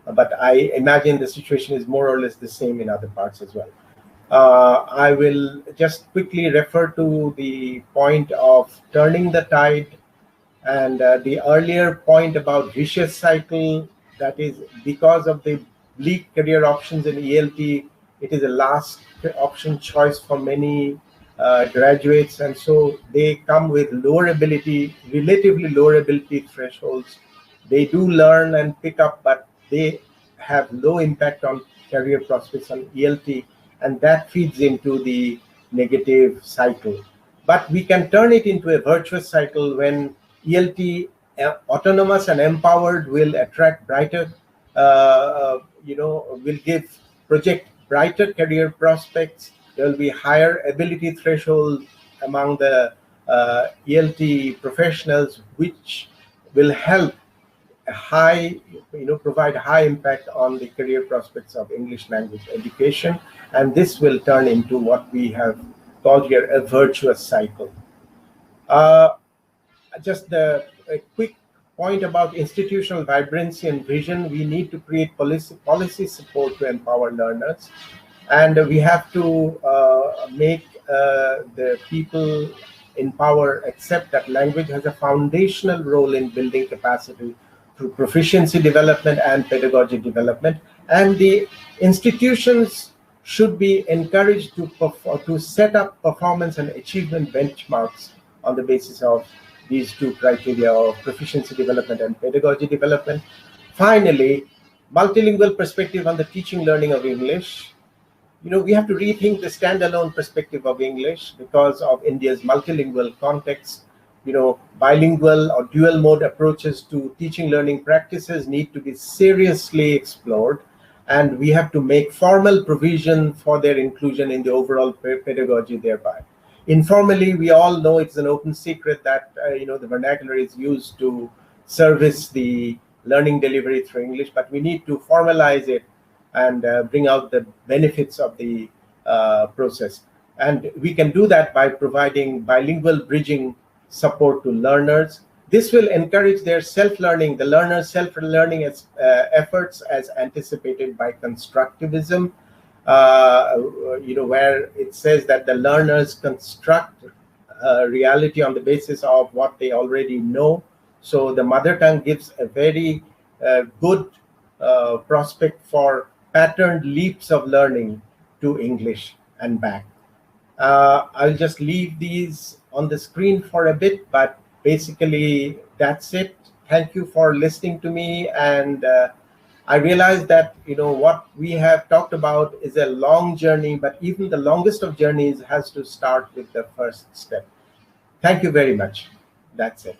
but I imagine the situation is more or less the same in other parts as well. I will just quickly refer to the point of turning the tide and the earlier point about vicious cycle, that is because of the bleak career options in ELT, it is a last option choice for many graduates, and so they come with lower ability, relatively lower ability thresholds. They do learn and pick up, but they have low impact on career prospects on ELT, and that feeds into the negative cycle. But we can turn it into a virtuous cycle when ELT, autonomous and empowered, will attract brighter, will project brighter career prospects. There will be higher ability threshold among the ELT professionals, which will help provide high impact on the career prospects of English language education, and this will turn into what we have called here a virtuous cycle. Just a quick point about institutional vibrancy and vision. We need to create policy support to empower learners, and we have to make the people in power accept that language has a foundational role in building capacity through proficiency development and pedagogy development, and the institutions should be encouraged to set up performance and achievement benchmarks on the basis of these two criteria of proficiency development and pedagogy development. Finally, multilingual perspective on the teaching learning of English. We have to rethink the standalone perspective of English because of India's multilingual context. Bilingual or dual mode approaches to teaching learning practices need to be seriously explored, and we have to make formal provision for their inclusion in the overall pedagogy thereby. Informally, we all know it's an open secret that the vernacular is used to service the learning delivery through English, but we need to formalize it and bring out the benefits of the process. And we can do that by providing bilingual bridging support to learners. This will encourage their self-learning, the learner's self-learning efforts as anticipated by constructivism, where it says that the learners construct reality on the basis of what they already know. So the mother tongue gives a very good prospect for patterned leaps of learning to English and back. I'll just leave these on the screen for a bit, but basically that's it. Thank you for listening to me, and I realize that what we have talked about is a long journey, but even the longest of journeys has to start with the first step. Thank you very much. That's it.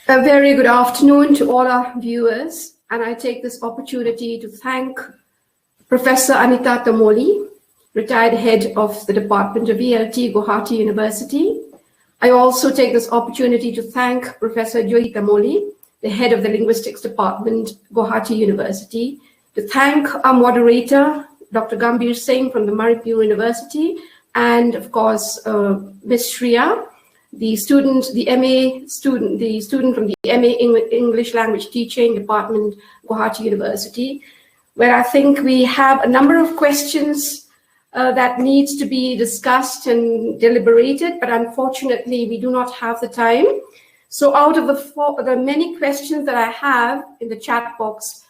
A very good afternoon to all our viewers, and I take this opportunity to thank Professor Anita Tamuli, retired head of the Department of ELT, Guwahati University. I also take this opportunity to thank Professor Jyotiprakash Tamuli, the head of the Linguistics Department, Guwahati University, to thank our moderator, Dr. Gambhir Singh from the Maripur University, and of course, Ms. Shriya, the student from the MA English Language Teaching Department, Guwahati University, where I think we have a number of questions that needs to be discussed and deliberated, but unfortunately we do not have the time. So out of the many questions that I have in the chat box,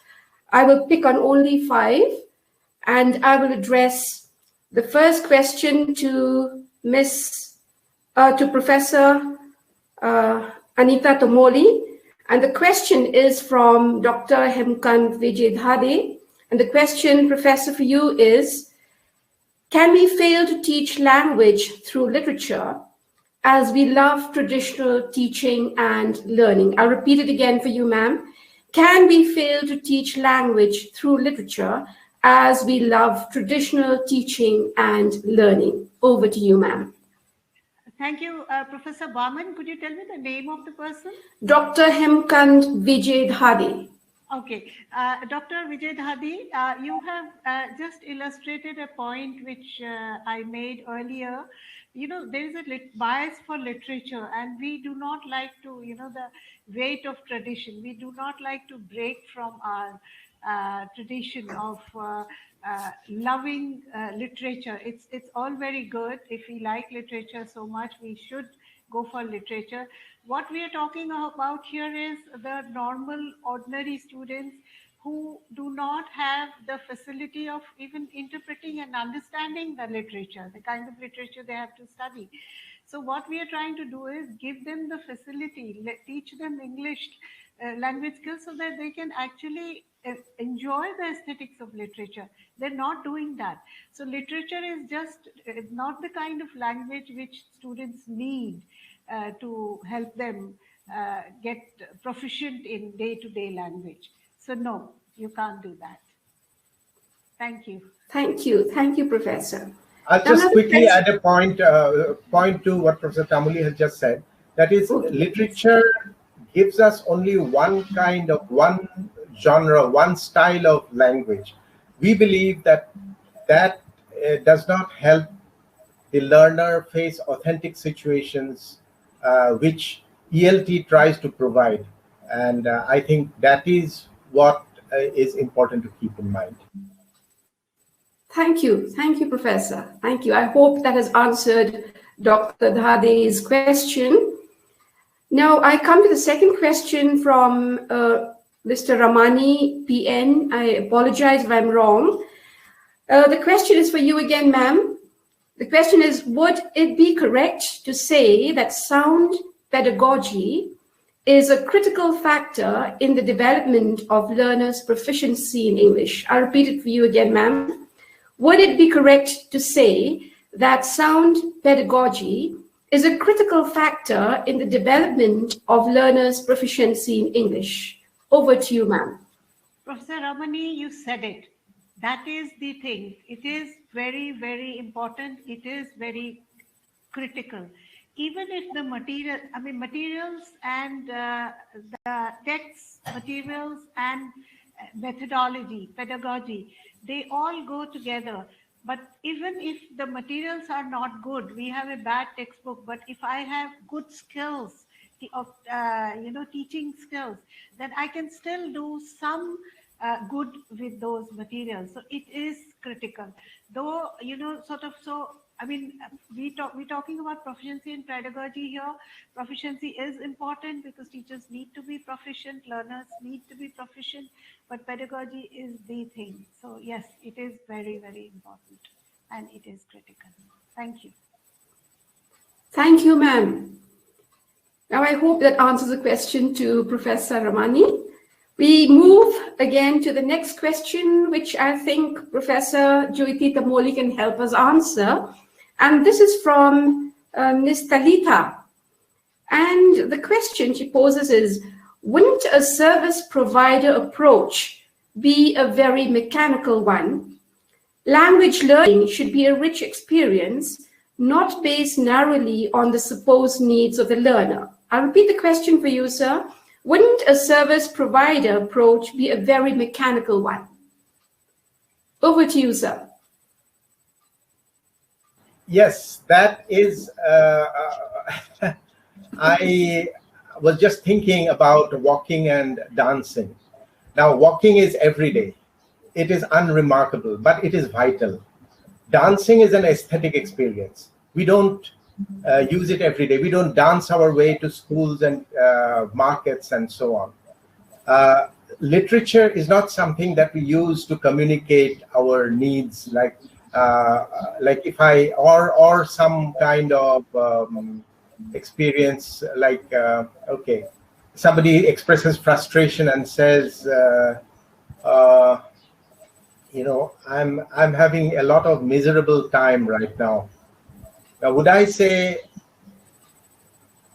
I will pick on only 5, and I will address the first question to Professor Anita Tamuli, and the question is from Dr. Hemkant Vijay, and the question, Professor, for you is: can we fail to teach language through literature as we love traditional teaching and learning? I'll repeat it again for you, ma'am. Can we fail to teach language through literature as we love traditional teaching and learning? Over to you, ma'am. Thank you, Professor Bamon. Could you tell me the name of the person? Dr. Hemkant Vijay. Okay, Dr. Vijay Dhadi, you have just illustrated a point which I made earlier. You know, there is a bias for literature, and we do not like to, you know, the weight of tradition. We do not like to break from our tradition of loving literature. It's all very good. If we like literature so much, we should go for literature. What we are talking about here is the normal, ordinary students who do not have the facility of even interpreting and understanding the literature, the kind of literature they have to study. So what we are trying to do is give them the facility, teach them English language skills so that they can actually enjoy the aesthetics of literature. They're not doing that. So literature is just not the kind of language which students need to help them get proficient in day-to-day language. So no, you can't do that. Thank you. Thank you. Thank you, Professor. I'll just quickly add a point to what Professor Tamuli has just said. That is, literature gives us only one genre, one style of language. We believe that does not help the learner face authentic situations which ELT tries to provide. And I think that is what is important to keep in mind. Thank you. Thank you, Professor. Thank you. I hope that has answered Dr. Dhade's question. Now I come to the second question from Mr. Ramani PN. I apologize if I'm wrong. The question is for you again, ma'am. The question is, would it be correct to say that sound pedagogy is a critical factor in the development of learners' proficiency in English? I'll repeat it for you again, ma'am. Would it be correct to say that sound pedagogy is a critical factor in the development of learners' proficiency in English? Over to you, ma'am. Professor Ramani, you said it. That is the thing. It is very, very important. It is very critical. Even if the materials and the texts, materials and methodology, pedagogy, they all go together. But even if the materials are not good, we have a bad textbook, but if I have good skills of teaching skills, then I can still do some good with those materials. So it is critical, though, we're talking about proficiency in pedagogy here. Proficiency is important because teachers need to be proficient, learners need to be proficient, but pedagogy is the thing. So yes, it is very, very important and it is critical. Thank you. Thank you, ma'am. Now I hope that answers the question to Professor Ramani. We move again to the next question, which I think Professor Jyoti Tamuli can help us answer. And this is from Ms. Talita. And the question she poses is, wouldn't a service provider approach be a very mechanical one? Language learning should be a rich experience, not based narrowly on the supposed needs of the learner. I'll repeat the question for you, sir. Wouldn't a service provider approach be a very mechanical one? Over to you, sir. Yes, that is, I was just thinking about walking and dancing. Now, walking is every day. It is unremarkable, but it is vital. Dancing is an aesthetic experience. We don't use it every day. We don't dance our way to schools and markets and so on. Literature is not something that we use to communicate our needs, like if I or some kind of experience, like okay, somebody expresses frustration and says, I'm having a lot of miserable time right now. Now, would I say,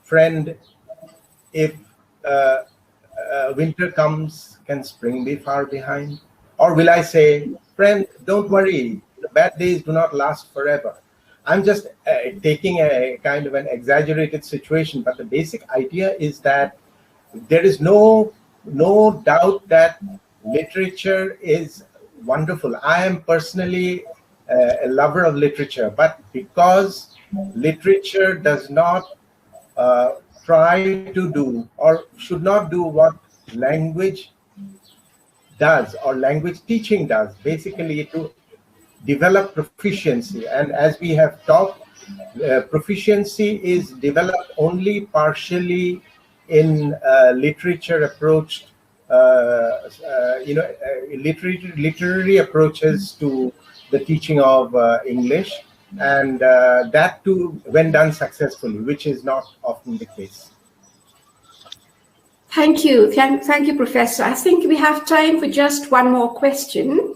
friend, if winter comes, can spring be far behind? Or will I say, friend, don't worry, the bad days do not last forever? I'm just taking a kind of an exaggerated situation, but the basic idea is that there is no no doubt that literature is wonderful. I am personally a lover of literature, but because literature does not try to do or should not do what language does or language teaching does, basically to develop proficiency. And as we have talked, proficiency is developed only partially in literature approached, literary approaches to the teaching of English, and that too when done successfully, which is not often the case. Thank you. Thank you, Professor. I think we have time for just one more question.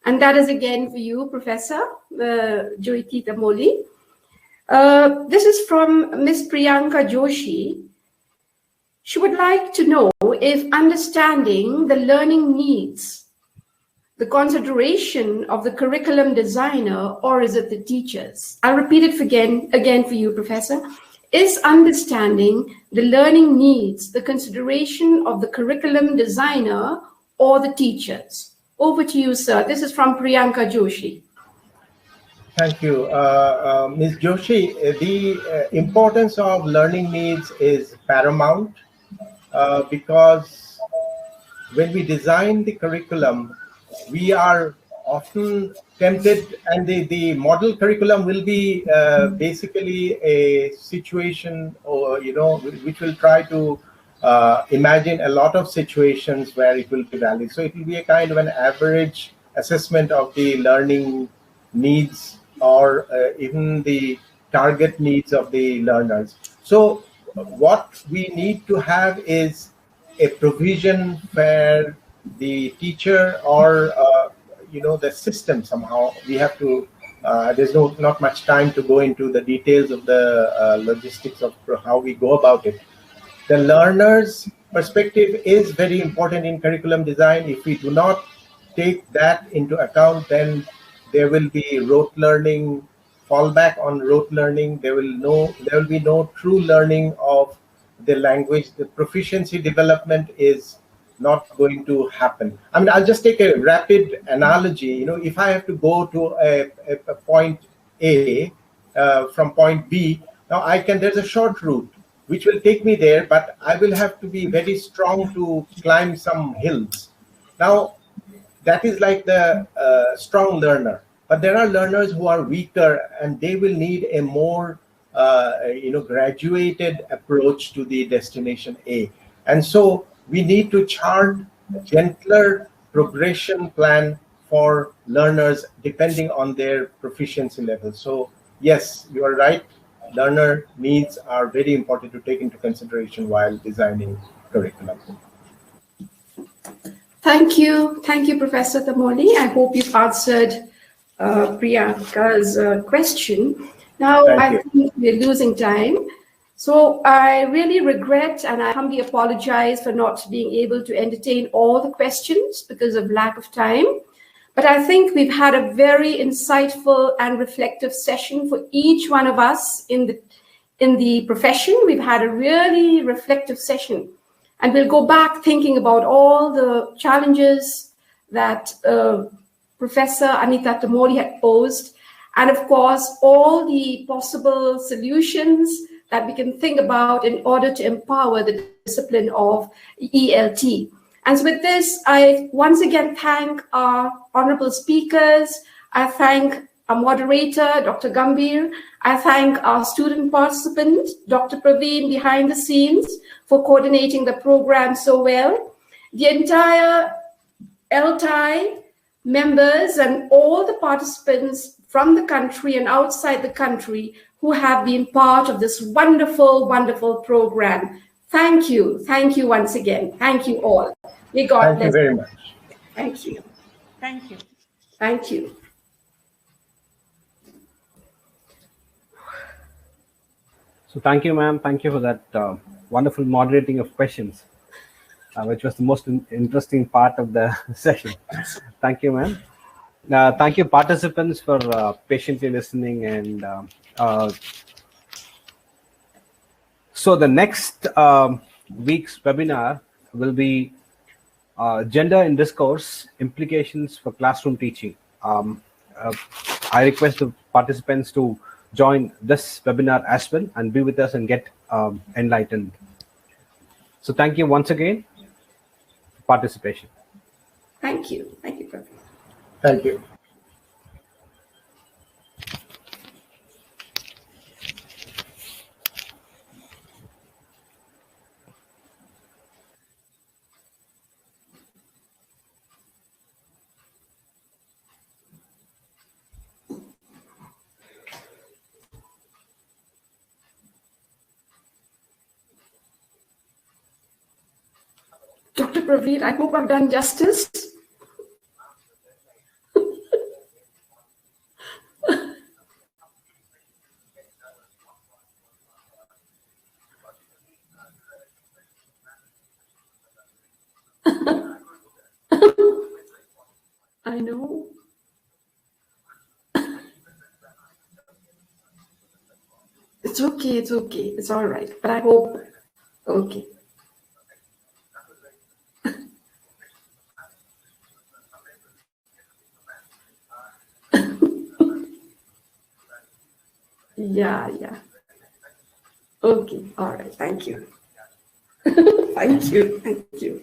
And that is again for you, Professor Jyoti Tamuli. This is from Ms. Priyanka Joshi. She would like to know if understanding the learning needs, the consideration of the curriculum designer, or is it the teachers? I'll repeat it again for you, Professor. Is understanding the learning needs the consideration of the curriculum designer or the teachers? Over to you, sir. This is from Priyanka Joshi. Thank you. Ms. Joshi, the importance of learning needs is paramount because when we design the curriculum, we are often tempted, and the model curriculum will be basically a situation, or which will try to imagine a lot of situations where it will be valid. So it will be a kind of an average assessment of the learning needs or even the target needs of the learners. So what we need to have is a provision where the teacher or the system, somehow we have to there's not much time to go into the details of the logistics of how we go about it. The learner's perspective is very important in curriculum design. If we do not take that into account, then there will be rote learning, fallback on rote learning. There will be no true learning of the language. The proficiency development is not going to happen. I mean, I'll just take a rapid analogy. If I have to go to a point A from point B, now there's a short route which will take me there, but I will have to be very strong to climb some hills. Now, that is like the strong learner. But there are learners who are weaker, and they will need a more graduated approach to the destination A. And so we need to chart a gentler progression plan for learners depending on their proficiency level. So yes, you are right. Learner needs are very important to take into consideration while designing curriculum. Thank you, Professor Tamuli. I hope you've answered Priyanka's question. Now, I think we're losing time. So I really regret and I humbly apologize for not being able to entertain all the questions because of lack of time. But I think we've had a very insightful and reflective session for each one of us in the profession. We've had a really reflective session. And we'll go back thinking about all the challenges that Professor Anita Tamuli had posed. And of course, all the possible solutions that we can think about in order to empower the discipline of ELT. And so with this, I once again thank our honorable speakers. I thank our moderator, Dr. Gambhir. I thank our student participant, Dr. Praveen, behind the scenes for coordinating the program so well. The entire ELTAI members and all the participants from the country and outside the country who have been part of this wonderful, wonderful program. Thank you. Thank you once again. Thank you all. May God bless. Thank you very much. Thank you. Thank you. Thank you. So thank you, ma'am. Thank you for that wonderful moderating of questions, which was the most interesting part of the session. Thank you, ma'am. Thank you, participants, for patiently listening. And so the next week's webinar will be Gender in Discourse, Implications for Classroom Teaching. I request the participants to join this webinar as well and be with us and get enlightened. So thank you once again for participation. Thank you. Thank you, Prof. Thank you. Dr. Praveer, I hope I've done justice. I know. It's okay, it's okay. It's all right. But I hope, okay. Yeah. Okay, all right. Thank you. Thank you.